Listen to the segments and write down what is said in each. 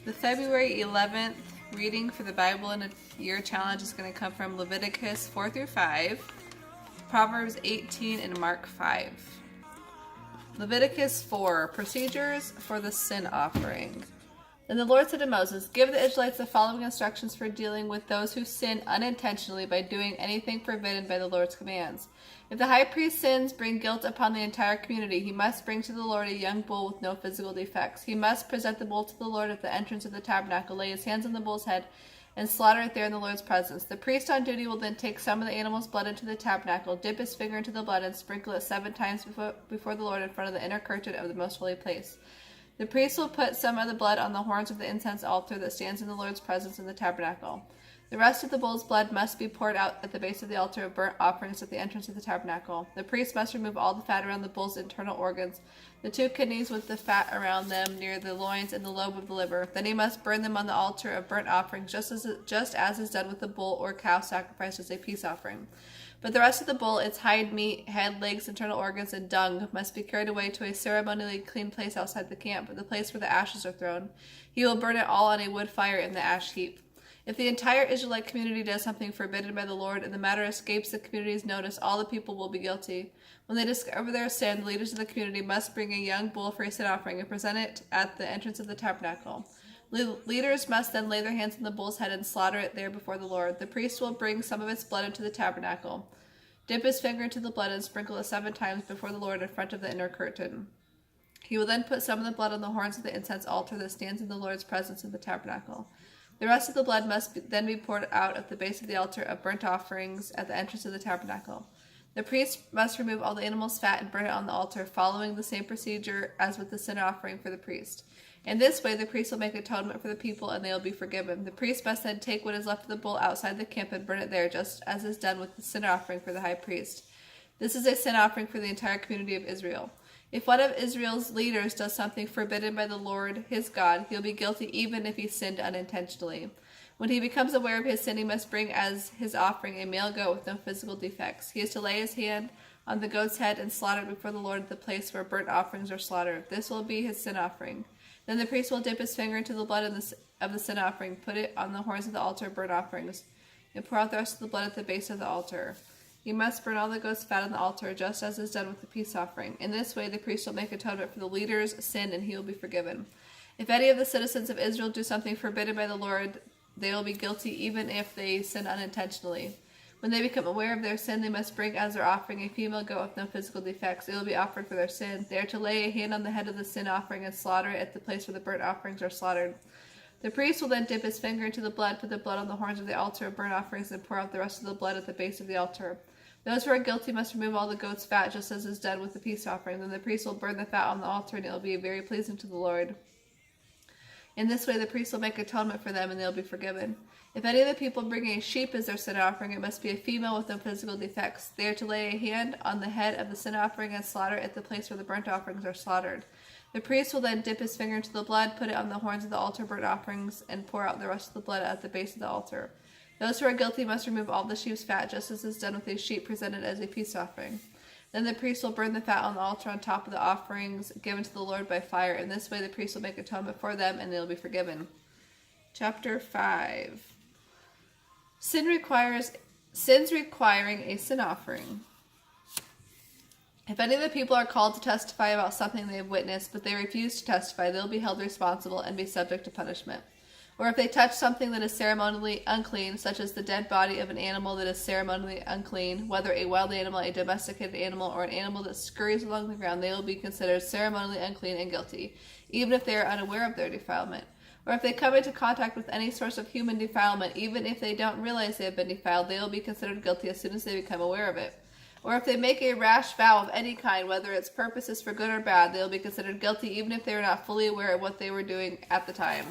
The February 11th reading for the Bible in a Year Challenge is going to come from Leviticus 4 through 5, Proverbs 18, and Mark 5. Leviticus 4, Procedures for the Sin Offering. Then the Lord said to Moses, "Give the Israelites the following instructions for dealing with those who sin unintentionally by doing anything forbidden by the Lord's commands. If the high priest sins, bring guilt upon the entire community. He must bring to the Lord a young bull with no physical defects. He must present the bull to the Lord at the entrance of the tabernacle, lay his hands on the bull's head, and slaughter it there in the Lord's presence. The priest on duty will then take some of the animal's blood into the tabernacle, dip his finger into the blood, and sprinkle it 7 times before the Lord in front of the inner curtain of the most holy place. The priest will put some of the blood on the horns of the incense altar that stands in the Lord's presence in the tabernacle. The rest of the bull's blood must be poured out at the base of the altar of burnt offerings at the entrance of the tabernacle. The priest must remove all the fat around the bull's internal organs, the 2 kidneys with the fat around them near the loins and the lobe of the liver. Then he must burn them on the altar of burnt offerings, just as is done with the bull or cow sacrificed as a peace offering. But the rest of the bull, its hide, meat, head, legs, internal organs, and dung, must be carried away to a ceremonially clean place outside the camp, the place where the ashes are thrown. He will burn it all on a wood fire in the ash heap. If the entire Israelite community does something forbidden by the Lord, and the matter escapes the community's notice, all the people will be guilty. When they discover their sin, the leaders of the community must bring a young bull for a sin offering and present it at the entrance of the tabernacle. Leaders must then lay their hands on the bull's head and slaughter it there before the Lord. The priest will bring some of its blood into the tabernacle, dip his finger into the blood, and sprinkle it 7 times before the Lord in front of the inner curtain. He will then put some of the blood on the horns of the incense altar that stands in the Lord's presence in the tabernacle. The rest of the blood must then be poured out at the base of the altar of burnt offerings at the entrance of the tabernacle. The priest must remove all the animal's fat and burn it on the altar, following the same procedure as with the sin offering for the priest. In this way, the priest will make atonement for the people, and they will be forgiven. The priest must then take what is left of the bull outside the camp and burn it there, just as is done with the sin offering for the high priest. This is a sin offering for the entire community of Israel. If one of Israel's leaders does something forbidden by the Lord his God, he will be guilty even if he sinned unintentionally. When he becomes aware of his sin, he must bring as his offering a male goat with no physical defects. He is to lay his hand on the goat's head and slaughter it before the Lord at the place where burnt offerings are slaughtered. This will be his sin offering. Then the priest will dip his finger into the blood of the sin offering, put it on the horns of the altar of burnt offerings, and pour out the rest of the blood at the base of the altar. You must burn all the goat's fat on the altar, just as is done with the peace offering. In this way, the priest will make atonement for the leader's sin, and he will be forgiven. If any of the citizens of Israel do something forbidden by the Lord, they will be guilty even if they sin unintentionally. When they become aware of their sin, they must bring as their offering a female goat with no physical defects. It will be offered for their sin. They are to lay a hand on the head of the sin offering and slaughter it at the place where the burnt offerings are slaughtered. The priest will then dip his finger into the blood, put the blood on the horns of the altar of burnt offerings, and pour out the rest of the blood at the base of the altar. Those who are guilty must remove all the goat's fat, just as is done with the peace offering. Then the priest will burn the fat on the altar, and it will be very pleasing to the Lord. In this way, the priest will make atonement for them, and they will be forgiven. If any of the people bring a sheep as their sin offering, it must be a female with no physical defects. They are to lay a hand on the head of the sin offering and slaughter it at the place where the burnt offerings are slaughtered. The priest will then dip his finger into the blood, put it on the horns of the altar of burnt offerings, and pour out the rest of the blood at the base of the altar. Those who are guilty must remove all the sheep's fat, just as is done with a sheep presented as a peace offering. Then the priest will burn the fat on the altar on top of the offerings given to the Lord by fire. In this way, the priest will make atonement for them, and they will be forgiven. Chapter 5. Sins requiring a sin offering. If any of the people are called to testify about something they have witnessed, but they refuse to testify, they will be held responsible and be subject to punishment. Or if they touch something that is ceremonially unclean, such as the dead body of an animal that is ceremonially unclean, whether a wild animal, a domesticated animal, or an animal that scurries along the ground, they will be considered ceremonially unclean and guilty, even if they are unaware of their defilement. Or if they come into contact with any source of human defilement, even if they don't realize they have been defiled, they will be considered guilty as soon as they become aware of it. Or if they make a rash vow of any kind, whether its purpose is for good or bad, they will be considered guilty even if they are not fully aware of what they were doing at the time.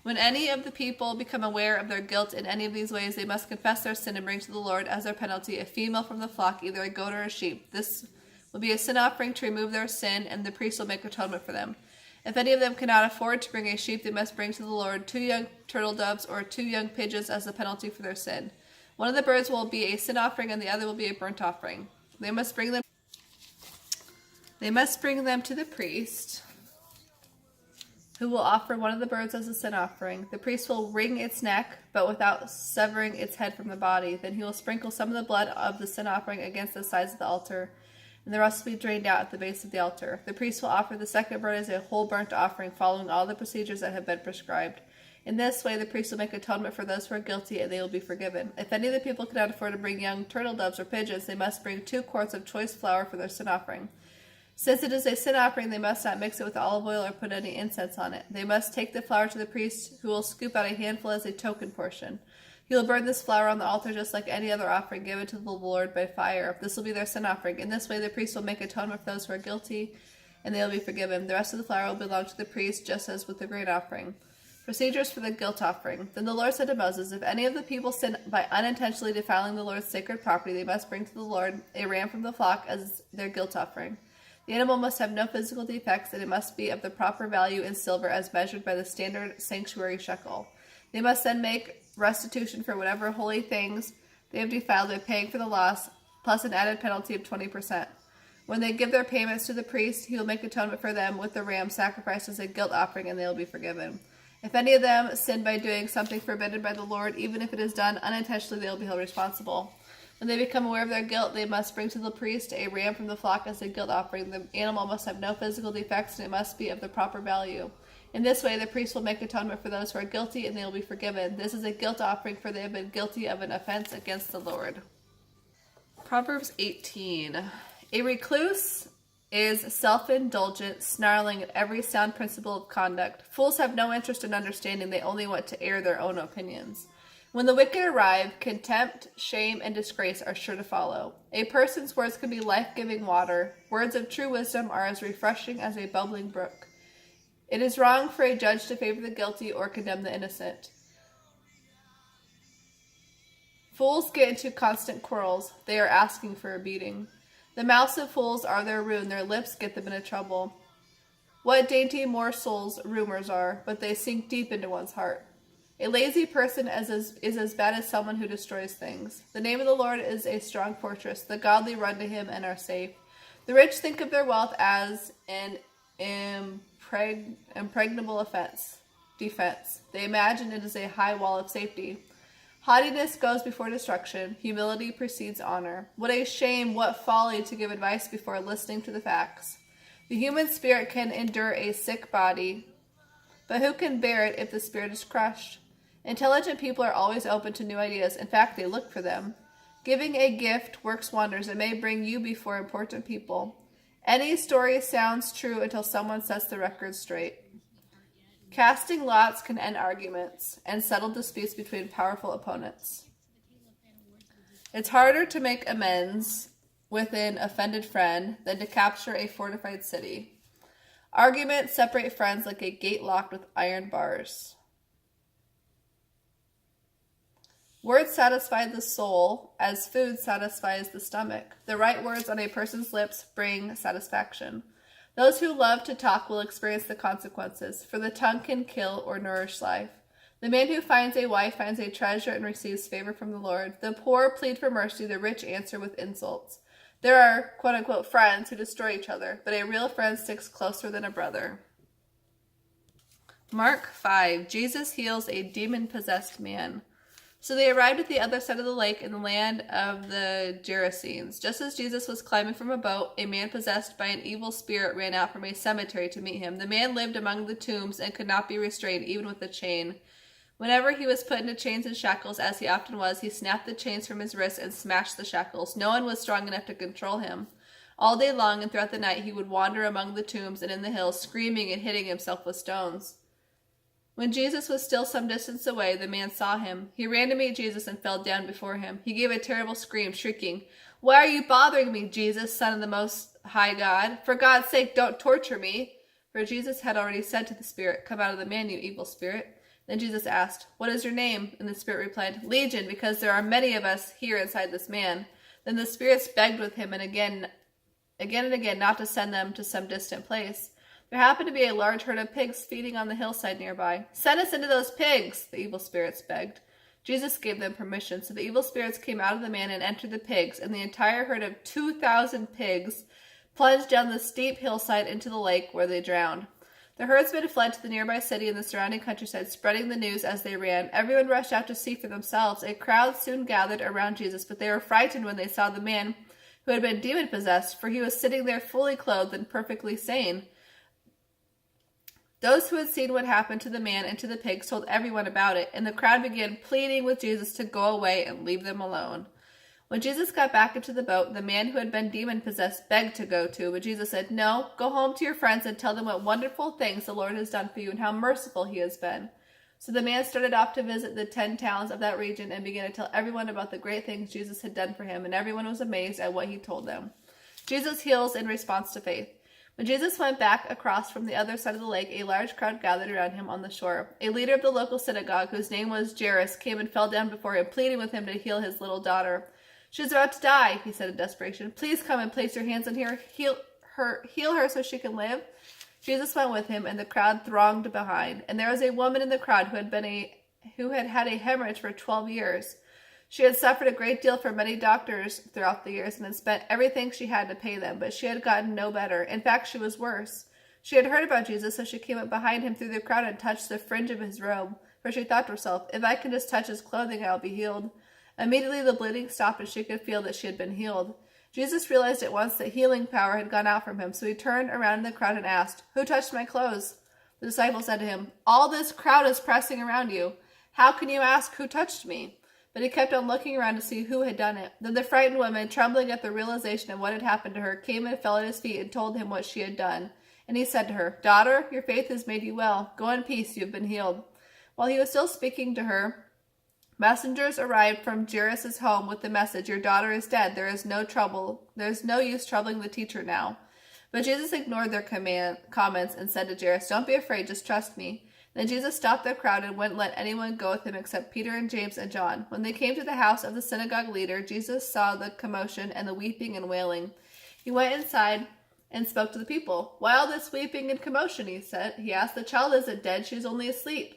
When any of the people become aware of their guilt in any of these ways, they must confess their sin and bring to the Lord as their penalty a female from the flock, either a goat or a sheep. This will be a sin offering to remove their sin, and the priest will make atonement for them. If any of them cannot afford to bring a sheep, they must bring to the Lord 2 young turtle doves or 2 young pigeons as the penalty for their sin. One of the birds will be a sin offering, and the other will be a burnt offering. They must bring them They must bring them to the priest, who will offer one of the birds as a sin offering. The priest will wring its neck, but without severing its head from the body. Then he will sprinkle some of the blood of the sin offering against the sides of the altar, and the rest will be drained out at the base of the altar. The priest will offer the second bird as a whole burnt offering, following all the procedures that have been prescribed. In this way, the priest will make atonement for those who are guilty, and they will be forgiven. If any of the people cannot afford to bring young turtle doves or pigeons, they must bring 2 quarts of choice flour for their sin offering. Since it is a sin offering, they must not mix it with olive oil or put any incense on it. They must take the flour to the priest, who will scoop out a handful as a token portion. He will burn this flour on the altar just like any other offering given to the Lord by fire. This will be their sin offering. In this way, the priest will make atonement for those who are guilty, and they will be forgiven. The rest of the flour will belong to the priest, just as with the grain offering. Procedures for the guilt offering. Then the Lord said to Moses, if any of the people sin by unintentionally defiling the Lord's sacred property, they must bring to the Lord a ram from the flock as their guilt offering. The animal must have no physical defects, and it must be of the proper value in silver as measured by the standard sanctuary shekel. They must then make restitution for whatever holy things they have defiled by paying for the loss, plus an added penalty of 20%. When they give their payments to the priest, he will make atonement for them with the ram sacrificed as a guilt offering, and they will be forgiven. If any of them sin by doing something forbidden by the Lord, even if it is done unintentionally, they will be held responsible. When they become aware of their guilt, they must bring to the priest a ram from the flock as a guilt offering. The animal must have no physical defects, and it must be of the proper value. In this way, the priest will make atonement for those who are guilty, and they will be forgiven. This is a guilt offering, for they have been guilty of an offense against the Lord. Proverbs 18. A recluse is self-indulgent, snarling at every sound principle of conduct. Fools have no interest in understanding. They only want to air their own opinions. When the wicked arrive, contempt, shame, and disgrace are sure to follow. A person's words can be life-giving water. Words of true wisdom are as refreshing as a bubbling brook. It is wrong for a judge to favor the guilty or condemn the innocent. Fools get into constant quarrels. They are asking for a beating. The mouths of fools are their ruin. Their lips get them into trouble. What dainty morsels rumors are, but they sink deep into one's heart. A lazy person is as bad as someone who destroys things. The name of the Lord is a strong fortress. The godly run to him and are safe. The rich think of their wealth as an impregnable defense. They imagine it is a high wall of safety. Haughtiness goes before destruction. Humility precedes honor. What a shame, what folly to give advice before listening to the facts. The human spirit can endure a sick body, but who can bear it if the spirit is crushed? Intelligent people are always open to new ideas. In fact, they look for them. Giving a gift works wonders. It may bring you before important people. Any story sounds true until someone sets the record straight. Casting lots can end arguments and settle disputes between powerful opponents. It's harder to make amends with an offended friend than to capture a fortified city. Arguments separate friends like a gate locked with iron bars. Words satisfy the soul as food satisfies the stomach. The right words on a person's lips bring satisfaction. Those who love to talk will experience the consequences, for the tongue can kill or nourish life. The man who finds a wife finds a treasure and receives favor from the Lord. The poor plead for mercy, the rich answer with insults. There are, quote-unquote, friends who destroy each other, but a real friend sticks closer than a brother. Mark 5. Jesus heals a demon-possessed man. So they arrived at the other side of the lake in the land of the Gerasenes. Just as Jesus was climbing from a boat, a man possessed by an evil spirit ran out from a cemetery to meet him. The man lived among the tombs and could not be restrained, even with a chain. Whenever he was put into chains and shackles, as he often was, he snapped the chains from his wrists and smashed the shackles. No one was strong enough to control him. All day long and throughout the night he would wander among the tombs and in the hills, screaming and hitting himself with stones. When Jesus was still some distance away, the man saw him. He ran to meet Jesus and fell down before him. He gave a terrible scream, shrieking, "Why are you bothering me, Jesus, Son of the Most High God? For God's sake, don't torture me." For Jesus had already said to the spirit, "Come out of the man, you evil spirit." Then Jesus asked, "What is your name?" And the spirit replied, "Legion, because there are many of us here inside this man." Then the spirits begged with him and again and again not to send them to some distant place. There happened to be a large herd of pigs feeding on the hillside nearby. "Send us into those pigs," the evil spirits begged. Jesus gave them permission, so the evil spirits came out of the man and entered the pigs, and the entire herd of 2,000 pigs plunged down the steep hillside into the lake, where they drowned. The herdsmen fled to the nearby city and the surrounding countryside, spreading the news as they ran. Everyone rushed out to see for themselves. A crowd soon gathered around Jesus, but they were frightened when they saw the man who had been demon-possessed, for he was sitting there fully clothed and perfectly sane. Those who had seen what happened to the man and to the pigs told everyone about it, and the crowd began pleading with Jesus to go away and leave them alone. When Jesus got back into the boat, the man who had been demon-possessed begged to go too, but Jesus said, "No, go home to your friends and tell them what wonderful things the Lord has done for you and how merciful he has been." So the man started off to visit the 10 towns of that region and began to tell everyone about the great things Jesus had done for him, and everyone was amazed at what he told them. Jesus heals in response to faith. When Jesus went back across from the other side of the lake, a large crowd gathered around him on the shore. A leader of the local synagogue, whose name was Jairus, came and fell down before him, pleading with him to heal his little daughter. "She is about to die," he said in desperation. "Please come and place your hands on her, heal her so she can live." Jesus went with him, and the crowd thronged behind. And there was a woman in the crowd who had had a hemorrhage for 12 years. She had suffered a great deal from many doctors throughout the years and had spent everything she had to pay them, but she had gotten no better. In fact, she was worse. She had heard about Jesus, so she came up behind him through the crowd and touched the fringe of his robe, for she thought to herself, "If I can just touch his clothing, I will be healed." Immediately the bleeding stopped and she could feel that she had been healed. Jesus realized at once that healing power had gone out from him, so he turned around in the crowd and asked, "Who touched my clothes?" The disciples said to him, "All this crowd is pressing around you. How can you ask who touched me?" But he kept on looking around to see who had done it. Then the frightened woman, trembling at the realization of what had happened to her, came and fell at his feet and told him what she had done. And he said to her, "Daughter, your faith has made you well. Go in peace, you have been healed." While he was still speaking to her, messengers arrived from Jairus' home with the message, "Your daughter is dead. There is no use troubling the teacher now." But Jesus ignored their comments and said to Jairus, "Don't be afraid, just trust me." Then Jesus stopped the crowd and wouldn't let anyone go with him except Peter and James and John. When they came to the house of the synagogue leader, Jesus saw the commotion and the weeping and wailing. He went inside and spoke to the people. "Why all this weeping and commotion?" he said. He asked, "The child isn't dead, she is only asleep."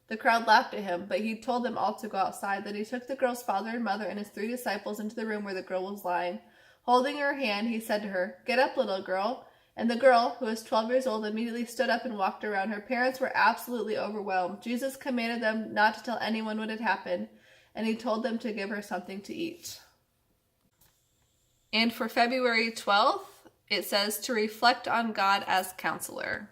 The crowd laughed at him, but he told them all to go outside. Then he took the girl's father and mother and his 3 disciples into the room where the girl was lying. Holding her hand, he said to her, "Get up, little girl." And the girl, who was 12 years old, immediately stood up and walked around. Her parents were absolutely overwhelmed. Jesus commanded them not to tell anyone what had happened, and he told them to give her something to eat. And for February 12th, it says to reflect on God as counselor.